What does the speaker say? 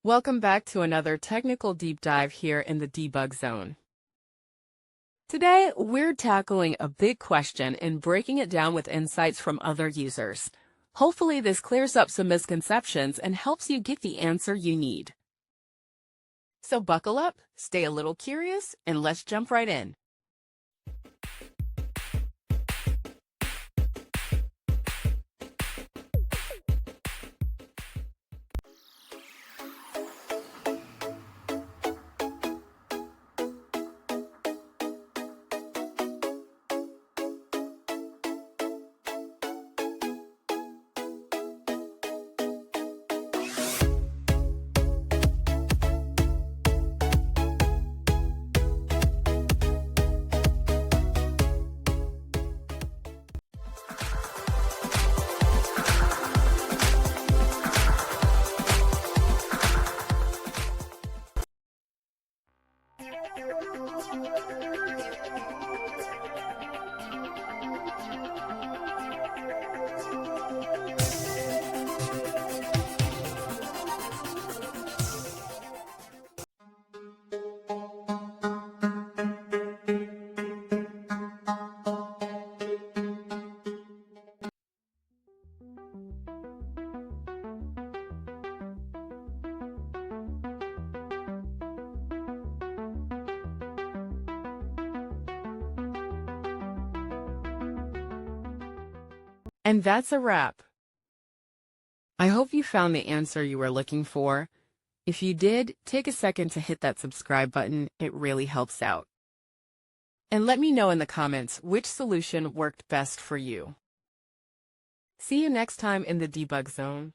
Welcome back to another technical deep dive here in the debug zone. Today, we're tackling a big question and breaking it down with insights from other users. Hopefully, this clears up some misconceptions and helps you get the answer you need. So buckle up, stay a little curious, and let's jump right in. And that's a wrap. I hope you found the answer you were looking for. If you did, take a second to hit that subscribe button. It really helps out. And let me know in the comments which solution worked best for you. See you next time in the debug zone.